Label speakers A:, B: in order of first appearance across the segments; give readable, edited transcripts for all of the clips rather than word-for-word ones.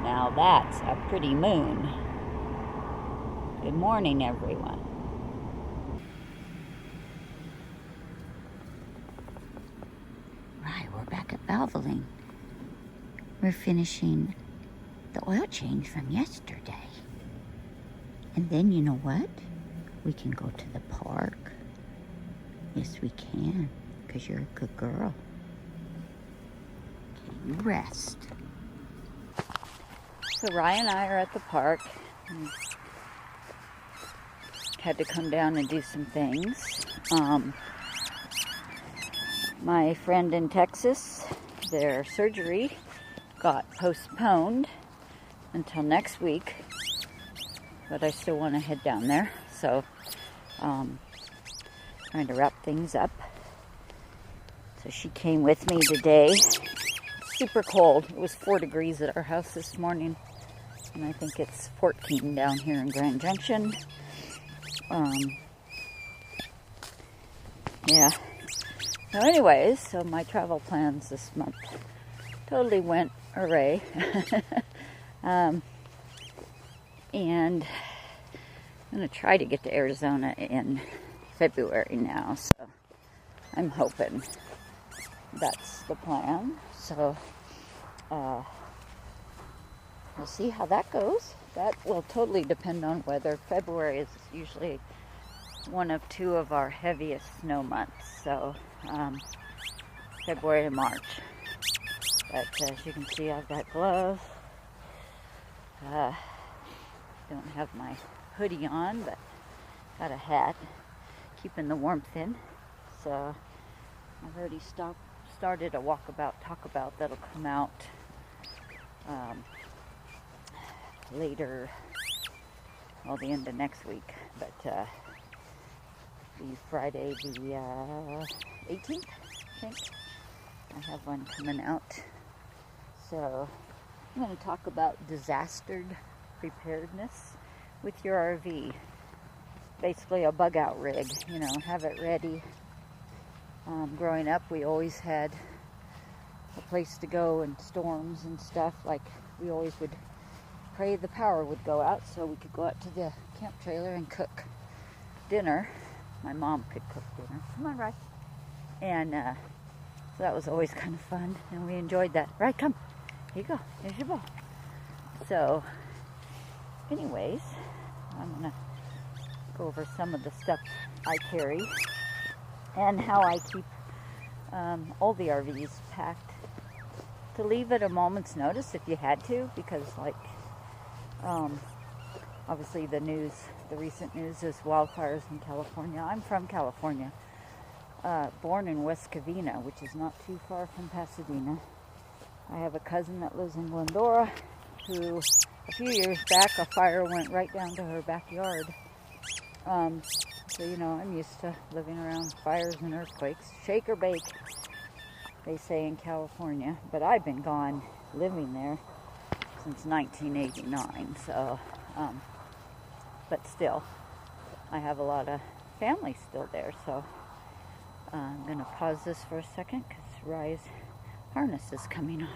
A: Now that's a pretty moon. Good morning, everyone. Right, we're back at Valvoline. We're finishing the oil change from yesterday. And then you know what? We can go to the park. Yes, we can, because you're a good girl. Okay, you rest. So Ryan and I are at the park. Had to come down and do some things. My friend in Texas, their surgery got postponed until next week, but I still want to head down there. So, trying to wrap things up. So she came with me today. Super cold. It was 4 degrees at our house this morning, and I think it's 14 down here in Grand Junction. Yeah. So anyways, so my travel plans this month totally went array. And I'm going to try to get to Arizona in February now, so I'm hoping that's the plan. So we'll see how that goes. That will totally depend on weather. February is usually one of 2 of our heaviest snow months, so February and March. But as you can see, I've got gloves. Don't have my hoodie on, but got a hat, keeping the warmth in. So I've already started a talkabout that'll come out later, well, the end of next week, but the Friday the 18th, I think. I have one coming out. So I'm going to talk about disaster preparedness with your RV. Basically a bug out rig, have it ready. Growing up, we always had a place to go in storms and stuff. Like, we always would pray the power would go out so we could go out to the camp trailer and cook dinner. My mom could cook dinner. Come on, Rye. And so that was always kind of fun, and we enjoyed that. Rye, come. Here you go. Here's your ball. So, anyways, I'm going to go over some of the stuff I carry and how I keep all the RVs packed to leave at a moment's notice if you had to, because obviously the recent news is wildfires in California. I'm from California, born in West Covina, which is not too far from Pasadena. I have a cousin that lives in Glendora who, a few years back, a fire went right down to her backyard. So, I'm used to living around fires and earthquakes. Shake or bake, they say in California. But I've been gone living there since 1989. So, but still, I have a lot of family still there. So, I'm going to pause this for a second because Rye's harness is coming off.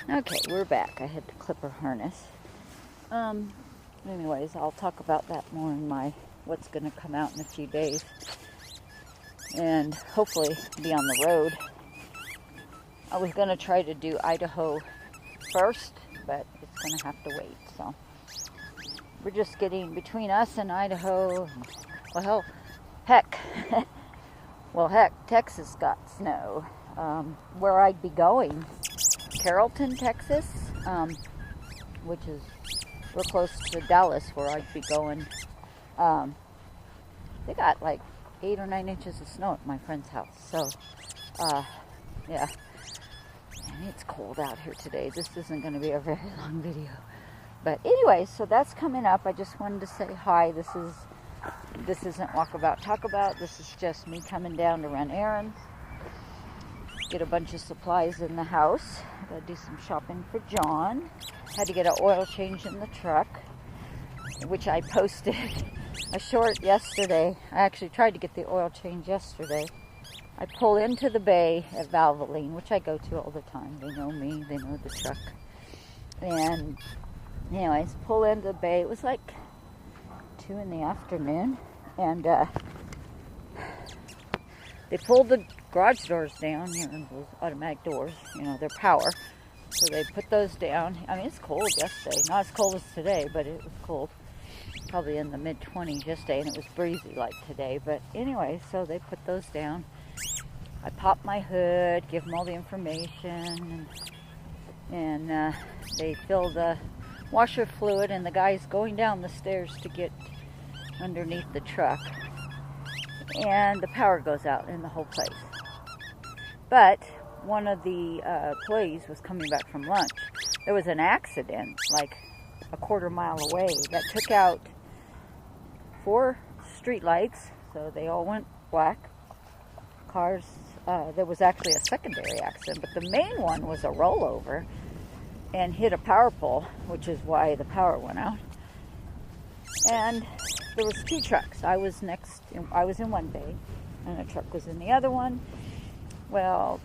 A: Okay, we're back. I had to clip her harness. Anyways, I'll talk about that more in what's going to come out in a few days. And hopefully be on the road. I was going to try to do Idaho first, but it's going to have to wait. So we're just getting between us and Idaho. Well, heck, Texas got snow. Where I'd be going, Carrollton, Texas, which is real close to Dallas, where I'd be going. They got like 8 or 9 inches of snow at my friend's house. So, yeah. And it's cold out here today. This isn't going to be a very long video. But anyway, so that's coming up. I just wanted to say hi. This isn't Walkabout Talkabout. This is just me coming down to run errands. Get a bunch of supplies in the house. Gotta do some shopping for John. Had to get an oil change in the truck, which I posted a short yesterday. I actually tried to get the oil change yesterday. I pull into the bay at Valvoline, which I go to all the time. They know me, they know the truck. And anyways, pull into the bay. It was like 2 in the afternoon. And they pulled the garage doors down, those automatic doors, they're power. So they put those down. I mean, it's cold yesterday. Not as cold as today, but it was cold. Probably in the mid-20s yesterday, and it was breezy like today. But anyway, so they put those down. I pop my hood, give them all the information, and they fill the washer fluid, and the guy's going down the stairs to get underneath the truck. And the power goes out in the whole place. But one of the employees was coming back from lunch. There was an accident like a quarter mile away that took out 4 street lights, so they all went black. Cars, there was actually a secondary accident, but the main one was a rollover and hit a power pole, which is why the power went out. And there was 2 trucks. I was in one bay, and a truck was in the other one. Well,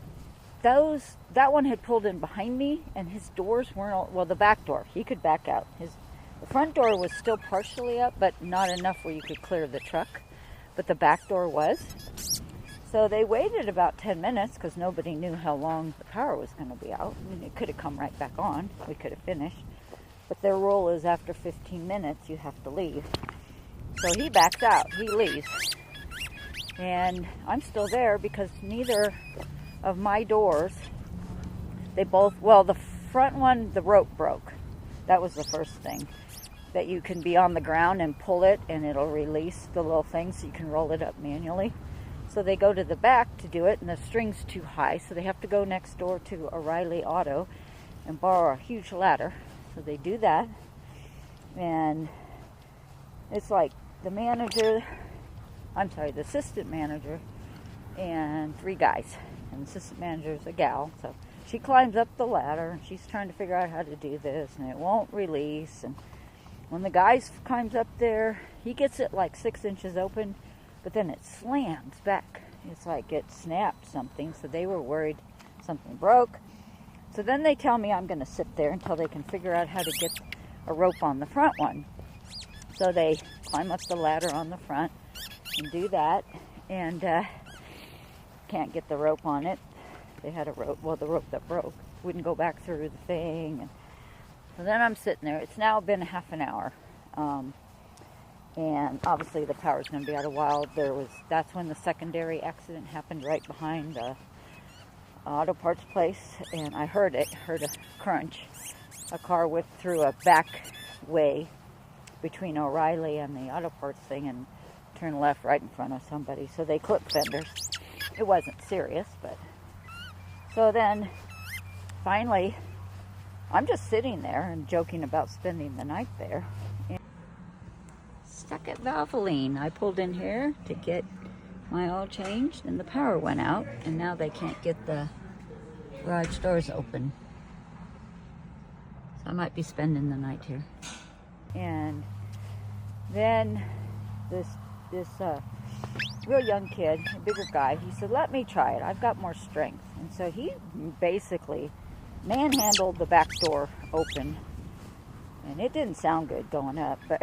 A: that one had pulled in behind me, and his doors weren't, well, the back door, he could back out. The front door was still partially up, but not enough where you could clear the truck. But the back door was. So they waited about 10 minutes because nobody knew how long the power was going to be out. I mean, it could have come right back on. We could have finished. But their rule is after 15 minutes, you have to leave. So he backs out. He leaves. And I'm still there because neither of my doors, they both, well, the front one, the rope broke. That was the first thing. That you can be on the ground and pull it and it'll release the little thing so you can roll it up manually. So they go to the back to do it, and the string's too high, so they have to go next door to O'Reilly Auto and borrow a huge ladder. So they do that, and it's like the assistant manager and 3 guys. And the assistant manager is a gal, so she climbs up the ladder, and she's trying to figure out how to do this, and it won't release. And when the guy climbs up there, he gets it like 6 inches open, but then it slams back. It's like it snapped something, so they were worried something broke. So then they tell me I'm going to sit there until they can figure out how to get a rope on the front one. So they climb up the ladder on the front and do that, and can't get the rope on it. They had a rope, well, the rope that broke wouldn't go back through the thing. And so then I'm sitting there. It's now been half an hour. And obviously the power's going to be out a while. That's when the secondary accident happened right behind the auto parts place, and I heard a crunch. A car whipped through a back way between O'Reilly and the auto parts thing and turned left right in front of somebody. So they clipped fenders. It wasn't serious, but so then finally I'm just sitting there and joking about spending the night there. Stuck at Valvoline. I pulled in here to get my oil changed, and the power went out, and now they can't get the garage doors open. So I might be spending the night here. And then this real young kid, a bigger guy, he said, let me try it. I've got more strength. And so he basically manhandled the back door open. And it didn't sound good going up, but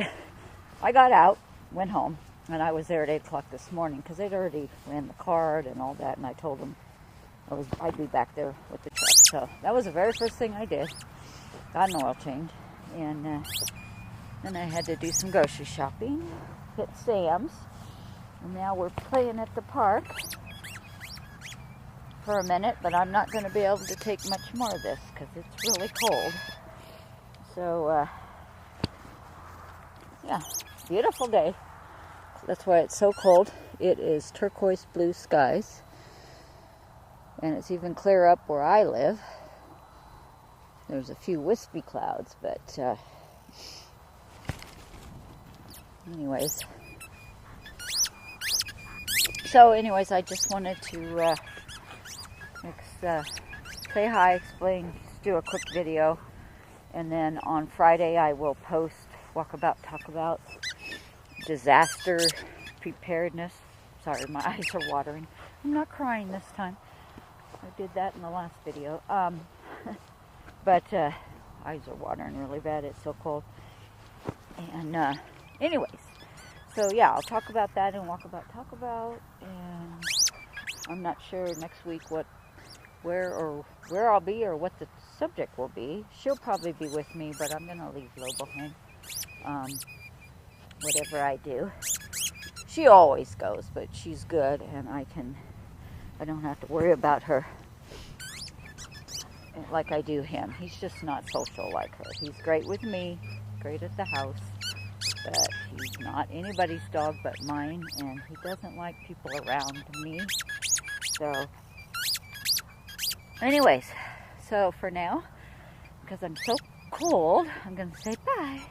A: I got out, went home, and I was there at 8 o'clock this morning because they'd already ran the card and all that, and I told them I'd be back there with the truck. So that was the very first thing I did. Got an oil change, and then I had to do some grocery shopping, hit Sam's, and now we're playing at the park for a minute, but I'm not going to be able to take much more of this because it's really cold. So, yeah, beautiful day. That's why it's so cold. It is turquoise blue skies, and it's even clear up where I live. There's a few wispy clouds, but anyways. So anyways, I just wanted to say hi, explain, do a quick video, and then on Friday I will post talk about disaster preparedness. Sorry, my eyes are watering. I'm not crying this time. I did that in the last video. But eyes are watering really bad. It's so cold. And anyways, so yeah, I'll talk about that and talk about. And I'm not sure next week where I'll be or what the subject will be. She'll probably be with me, but I'm gonna leave Lo behind. Whatever I do, she always goes, but she's good, and I don't have to worry about her like I do him. He's just not social like her. He's great with me, great at the house, but he's not anybody's dog but mine, and he doesn't like people around me. So anyways, so for now, because I'm so cold, I'm going to say bye.